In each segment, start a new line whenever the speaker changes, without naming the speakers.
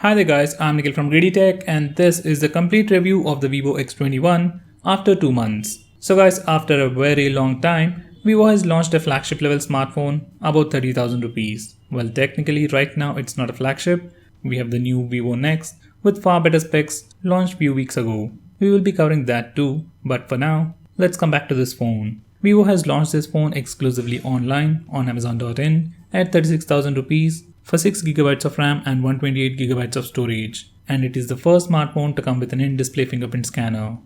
Hi there guys, I'm Nikhil from GreedyTech and this is the complete review of the Vivo X21 after 2 months. So guys, after a very long time, Vivo has launched a flagship level smartphone about 30,000 rupees. Well, technically right now it's not a flagship. We have the new Vivo Next with far better specs launched few weeks ago. We will be covering that too, but for now, let's come back to this phone. Vivo has launched this phone exclusively online on Amazon.in at 36,000 rupees for 6GB of RAM and 128GB of storage, and it is the first smartphone to come with an in-display fingerprint scanner.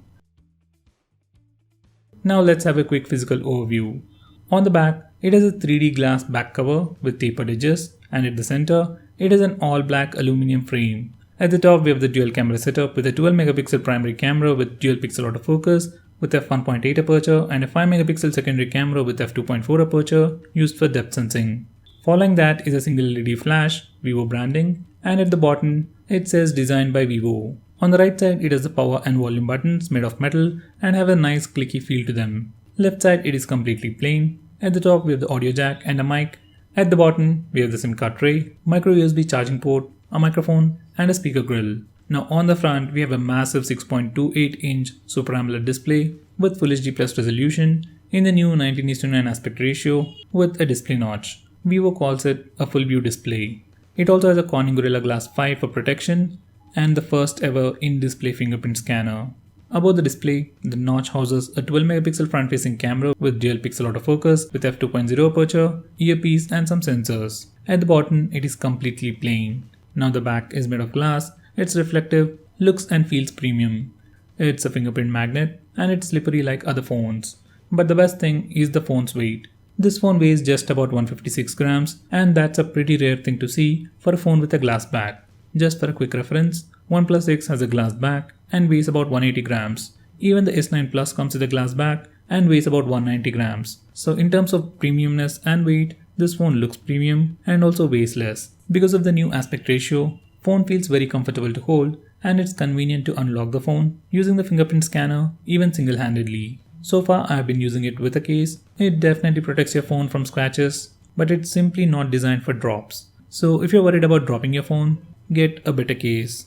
Now let's have a quick physical overview. On the back, it has a 3D glass back cover with tapered edges, and at the center, it has an all-black aluminum frame. At the top, we have the dual camera setup with a 12MP primary camera with dual pixel autofocus with f1.8 aperture and a 5MP secondary camera with f2.4 aperture used for depth sensing. Following that is a single LED flash, Vivo branding, and at the bottom it says designed by Vivo. On the right side it has the power and volume buttons made of metal and have a nice clicky feel to them. Left side it is completely plain. At the top we have the audio jack and a mic. At the bottom we have the SIM card tray, micro USB charging port, a microphone and a speaker grill. Now on the front we have a massive 6.28-inch Super AMOLED display with Full HD Plus resolution in the new 19:9 aspect ratio with a display notch. Vivo calls it a full view display. It also has a Corning Gorilla Glass 5 for protection and the first ever in-display fingerprint scanner. Above the display, the notch houses a 12MP front-facing camera with dual pixel autofocus with f2.0 aperture, earpiece and some sensors. At the bottom, it is completely plain. Now the back is made of glass, it's reflective, looks and feels premium. It's a fingerprint magnet and it's slippery like other phones. But the best thing is the phone's weight. This phone weighs just about 156 grams and that's a pretty rare thing to see for a phone with a glass back. Just for a quick reference, OnePlus 6 has a glass back and weighs about 180 grams. Even the S9 Plus comes with a glass back and weighs about 190 grams. So in terms of premiumness and weight, this phone looks premium and also weighs less. Because of the new aspect ratio, phone feels very comfortable to hold and it's convenient to unlock the phone using the fingerprint scanner even single-handedly. So far I have been using it with a case. It definitely protects your phone from scratches, but it's simply not designed for drops. So if you're worried about dropping your phone, get a better case.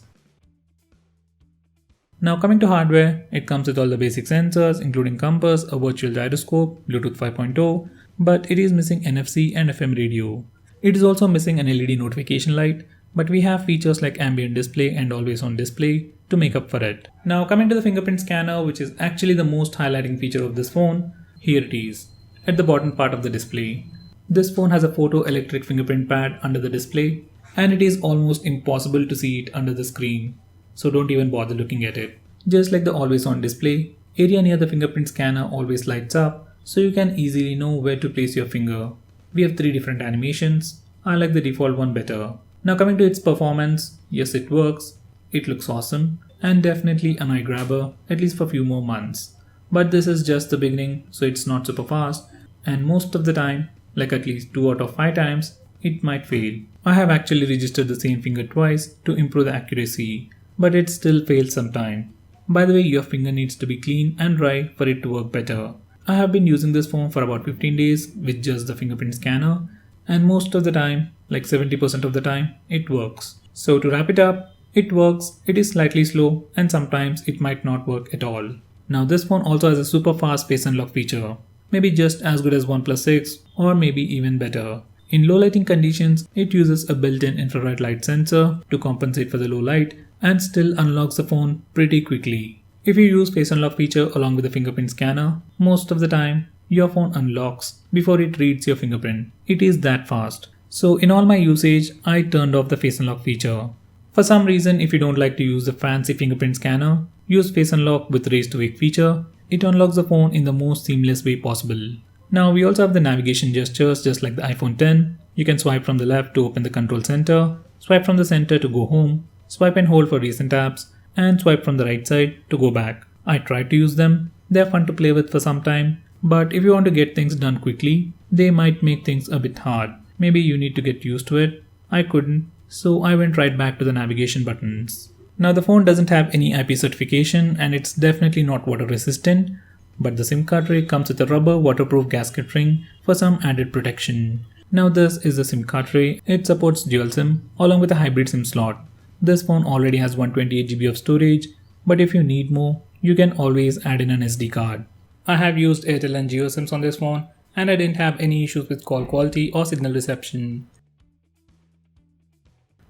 Now coming to hardware, it comes with all the basic sensors including compass, a virtual gyroscope, Bluetooth 5.0, but it is missing NFC and FM radio. It is also missing an LED notification light, but we have features like ambient display and always on display to make up for it. Now coming to the fingerprint scanner, which is actually the most highlighting feature of this phone, here it is, at the bottom part of the display. This phone has a photoelectric fingerprint pad under the display and it is almost impossible to see it under the screen, so don't even bother looking at it. Just like the always on display, area near the fingerprint scanner always lights up so you can easily know where to place your finger. We have 3 different animations. I like the default one better. Now coming to its performance, yes it works, it looks awesome and definitely an eye grabber at least for a few more months. But this is just the beginning, so it's not super fast and most of the time, like at least 2 out of 5 times, it might fail. I have actually registered the same finger twice to improve the accuracy, but it still fails sometime. By the way, your finger needs to be clean and dry for it to work better. I have been using this phone for about 15 days with just the fingerprint scanner and most of the time, like 70% of the time, it works. So to wrap it up, it works, it is slightly slow and sometimes it might not work at all. Now this phone also has a super fast face unlock feature, maybe just as good as OnePlus 6 or maybe even better. In low lighting conditions, it uses a built-in infrared light sensor to compensate for the low light and still unlocks the phone pretty quickly. If you use face unlock feature along with the fingerprint scanner, most of the time your phone unlocks before it reads your fingerprint. It is that fast. So in all my usage, I turned off the face unlock feature. For some reason, if you don't like to use the fancy fingerprint scanner, use face unlock with raise to wake feature. It unlocks the phone in the most seamless way possible. Now we also have the navigation gestures just like the iPhone 10. You can swipe from the left to open the control center, swipe from the center to go home, swipe and hold for recent apps, and swipe from the right side to go back. I tried to use them. They're fun to play with for some time, but if you want to get things done quickly, they might make things a bit hard. Maybe you need to get used to it. I couldn't, so I went right back to the navigation buttons. Now the phone doesn't have any IP certification and it's definitely not water resistant, but the SIM card tray comes with a rubber waterproof gasket ring for some added protection. Now this is the SIM card tray. It supports dual SIM along with a hybrid SIM slot. This phone already has 128 GB of storage, but if you need more, you can always add in an SD card. I have used Airtel and Jio SIMs on this phone, and I didn't have any issues with call quality or signal reception.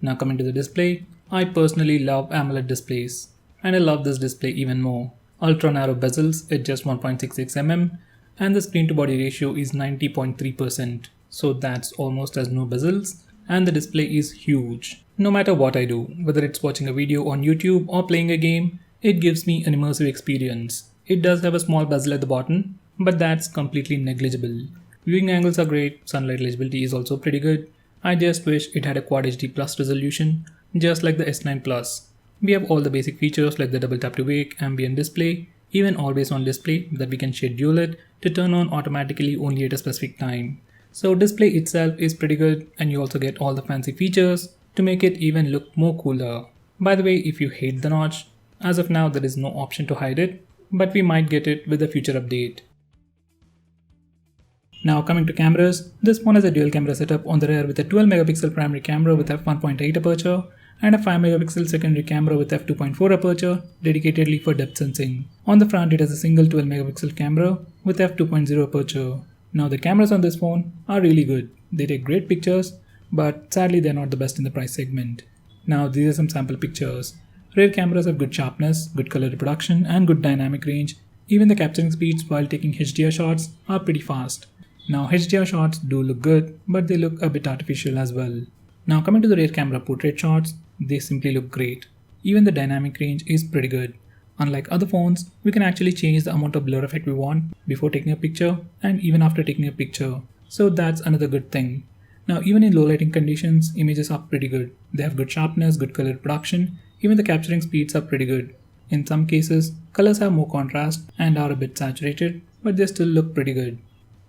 Now coming to the display, I personally love AMOLED displays, and I love this display even more. Ultra narrow bezels at just 1.66 mm, and the screen to body ratio is 90.3%, so that's almost as no bezels, and the display is huge. No matter what I do, whether it's watching a video on YouTube or playing a game, it gives me an immersive experience. It does have a small bezel at the bottom, but that's completely negligible. Viewing angles are great, sunlight legibility is also pretty good. I just wish it had a Quad HD Plus resolution, just like the S9 Plus. We have all the basic features like the double tap to wake, ambient display, even always on display that we can schedule it to turn on automatically only at a specific time. So display itself is pretty good, and you also get all the fancy features to make it even look more cooler. By the way, if you hate the notch, as of now there is no option to hide it, but we might get it with a future update. Now coming to cameras, this phone has a dual camera setup on the rear with a 12 megapixel primary camera with f1.8 aperture and a 5 megapixel secondary camera with f2.4 aperture dedicatedly for depth sensing. On the front it has a single 12 megapixel camera with f2.0 aperture. Now the cameras on this phone are really good. They take great pictures, but sadly they're not the best in the price segment. Now these are some sample pictures. Rear cameras have good sharpness, good color reproduction and good dynamic range. Even the capturing speeds while taking HDR shots are pretty fast. Now HDR shots do look good, but they look a bit artificial as well. Now coming to the rear camera portrait shots, they simply look great. Even the dynamic range is pretty good. Unlike other phones, we can actually change the amount of blur effect we want before taking a picture and even after taking a picture. So that's another good thing. Now even in low lighting conditions, images are pretty good. They have good sharpness, good color reproduction, even the capturing speeds are pretty good. In some cases, colors have more contrast and are a bit saturated, but they still look pretty good.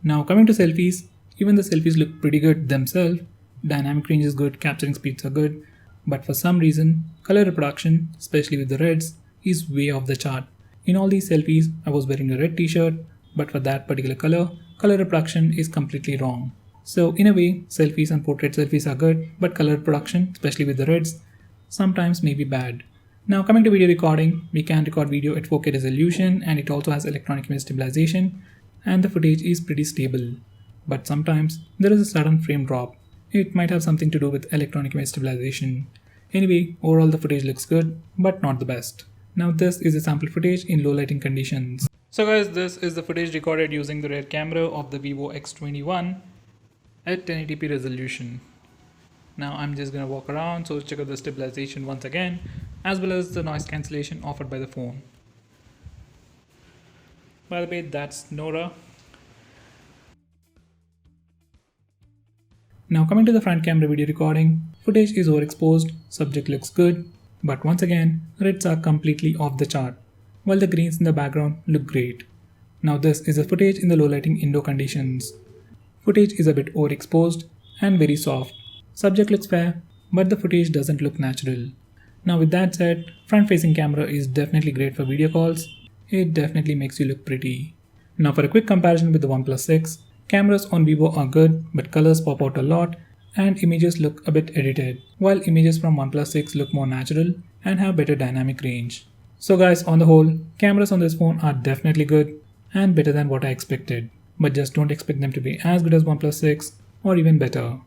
Now coming to selfies, even the selfies look pretty good themselves. Dynamic range is good, capturing speeds are good, but for some reason, color reproduction, especially with the reds, is way off the chart. In all these selfies, I was wearing a red t-shirt, but for that particular color reproduction is completely wrong. So in a way, selfies and portrait selfies are good, but color reproduction, especially with the reds, sometimes may be bad. Now coming to video recording, we can record video at 4K resolution and it also has electronic image stabilization and the footage is pretty stable. But sometimes there is a sudden frame drop. It might have something to do with electronic image stabilization. Anyway, overall the footage looks good, but not the best. Now this is a sample footage in low lighting conditions. So guys, this is the footage recorded using the rear camera of the Vivo X21 at 1080p resolution. Now I'm just gonna walk around, so check out the stabilization once again, as well as the noise cancellation offered by the phone. By the way, that's Nora. Now coming to the front camera video recording, footage is overexposed, subject looks good, but once again, reds are completely off the chart, while the greens in the background look great. Now this is the footage in the low lighting indoor conditions. Footage is a bit overexposed and very soft. Subject looks fair, but the footage doesn't look natural. Now with that said, front facing camera is definitely great for video calls. It definitely makes you look pretty. Now for a quick comparison with the OnePlus 6, cameras on Vivo are good, but colors pop out a lot and images look a bit edited, while images from OnePlus 6 look more natural and have better dynamic range. So guys, on the whole, cameras on this phone are definitely good and better than what I expected, but just don't expect them to be as good as OnePlus 6 or even better.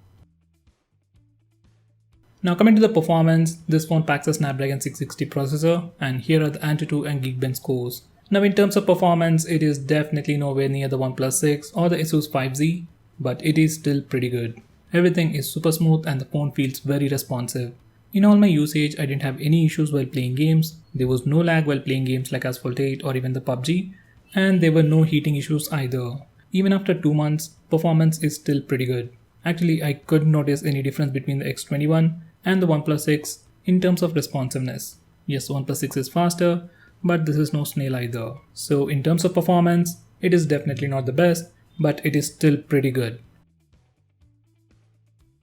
Now coming to the performance, this phone packs a Snapdragon 660 processor, and here are the Antutu and Geekbench scores. Now in terms of performance, it is definitely nowhere near the OnePlus 6 or the Asus 5Z, but it is still pretty good. Everything is super smooth and the phone feels very responsive. In all my usage, I didn't have any issues while playing games. There was no lag while playing games like Asphalt 8 or even the PUBG, and there were no heating issues either. Even after 2 months, performance is still pretty good. Actually, I couldn't notice any difference between the X21 and the OnePlus 6 in terms of responsiveness. Yes, OnePlus 6 is faster, but this is no snail either. So in terms of performance, it is definitely not the best, but it is still pretty good.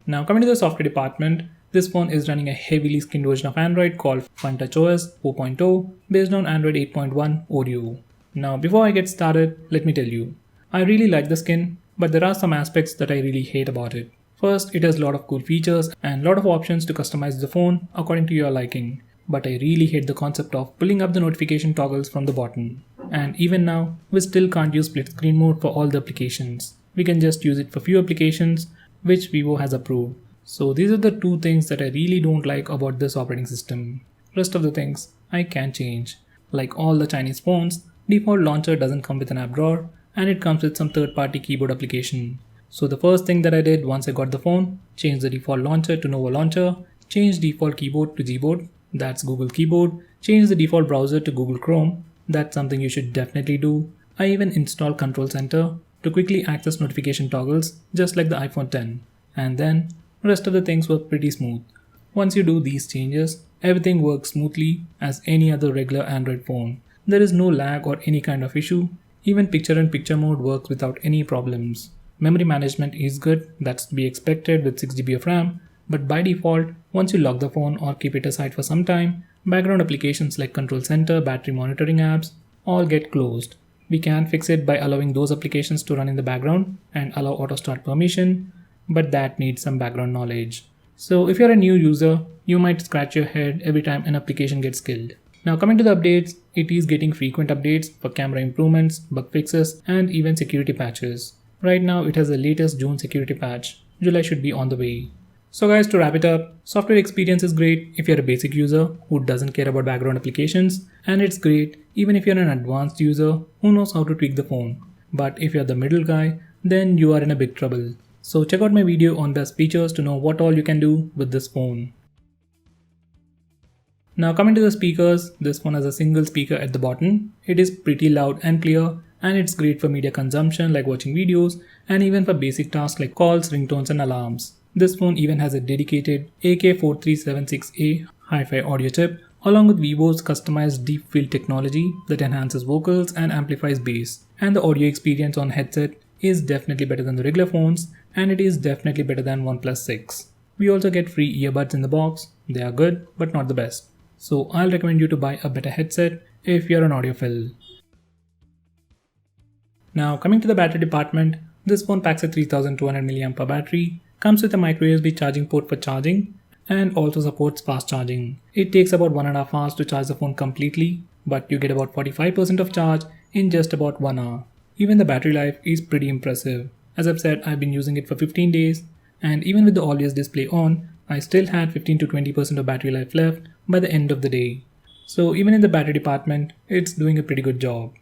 Now coming to the software department, this phone is running a heavily skinned version of Android called FunTouchOS 4.0 based on Android 8.1 Oreo. Now before I get started, let me tell you, I really like the skin, but there are some aspects that I really hate about it. First, it has a lot of cool features and a lot of options to customize the phone according to your liking. But I really hate the concept of pulling up the notification toggles from the bottom. And even now, we still can't use split screen mode for all the applications. We can just use it for few applications which Vivo has approved. So these are the two things that I really don't like about this operating system. Rest of the things I can change. Like all the Chinese phones, default launcher doesn't come with an app drawer and it comes with some third-party keyboard application. So the first thing that I did once I got the phone, change the default launcher to Nova Launcher, change default keyboard to Gboard, that's Google Keyboard, change the default browser to Google Chrome, that's something you should definitely do. I even installed Control Center to quickly access notification toggles just like the iPhone X. And then rest of the things were pretty smooth. Once you do these changes, everything works smoothly as any other regular Android phone. There is no lag or any kind of issue. Even picture-in-picture mode works without any problems. Memory management is good, that's to be expected with 6GB of RAM, but by default, once you lock the phone or keep it aside for some time, background applications like Control Center, battery monitoring apps, all get closed. We can fix it by allowing those applications to run in the background and allow auto start permission, but that needs some background knowledge. So if you're a new user, you might scratch your head every time an application gets killed. Now coming to the updates, it is getting frequent updates for camera improvements, bug fixes, and even security patches. Right now it has the latest June security patch. July should be on the way. So guys, to wrap it up, software experience is great if you're a basic user who doesn't care about background applications, and it's great even if you're an advanced user who knows how to tweak the phone. But if you're the middle guy, then you are in a big trouble. So check out my video on best features to know what all you can do with this phone. Now coming to the speakers, this phone has a single speaker at the bottom. It is pretty loud and clear, and it's great for media consumption like watching videos and even for basic tasks like calls, ringtones and alarms. This phone even has a dedicated AK4376A hi-fi audio chip along with Vivo's customized deep field technology that enhances vocals and amplifies bass. And the audio experience on headset is definitely better than the regular phones, and it is definitely better than OnePlus 6. We also get free earbuds in the box. They are good but not the best. So I'll recommend you to buy a better headset if you're an audiophile. Now coming to the battery department, this phone packs a 3200 mAh battery, comes with a micro USB charging port for charging, and also supports fast charging. It takes about 1.5 hours to charge the phone completely, but you get about 45% of charge in just about 1 hour. Even the battery life is pretty impressive. As I've said, I've been using it for 15 days, and even with the always display on, I still had 15 to 20% of battery life left by the end of the day. So even in the battery department, it's doing a pretty good job.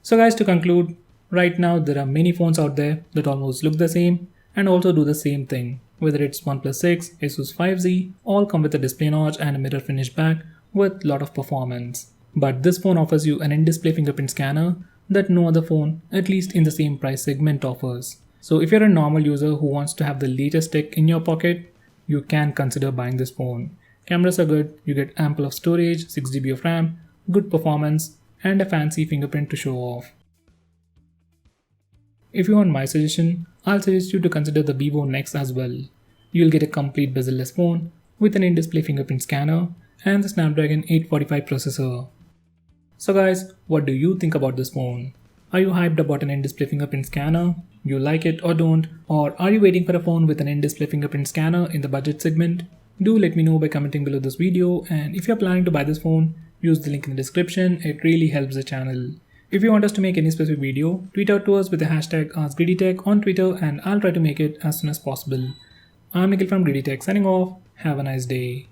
So guys, to conclude, right now there are many phones out there that almost look the same and also do the same thing. Whether it's OnePlus 6, Asus 5Z, all come with a display notch and a mirror finish back with a lot of performance. But this phone offers you an in-display fingerprint scanner that no other phone, at least in the same price segment, offers. So if you're a normal user who wants to have the latest tech in your pocket, you can consider buying this phone. Cameras are good, you get ample of storage, 6GB of RAM, good performance, and a fancy fingerprint to show off. If you want my suggestion, I'll suggest you to consider the Vivo Nex as well. You'll get a complete bezel-less phone with an in-display fingerprint scanner and the Snapdragon 845 processor. So guys, what do you think about this phone? Are you hyped about an in-display fingerprint scanner? You like it or don't? Or are you waiting for a phone with an in-display fingerprint scanner in the budget segment? Do let me know by commenting below this video, and if you're planning to buy this phone, use the link in the description. It really helps the channel. If you want us to make any specific video, tweet out to us with the hashtag AskGreedyTech on Twitter and I'll try to make it as soon as possible. I'm Nikhil from GreedyTech signing off. Have a nice day.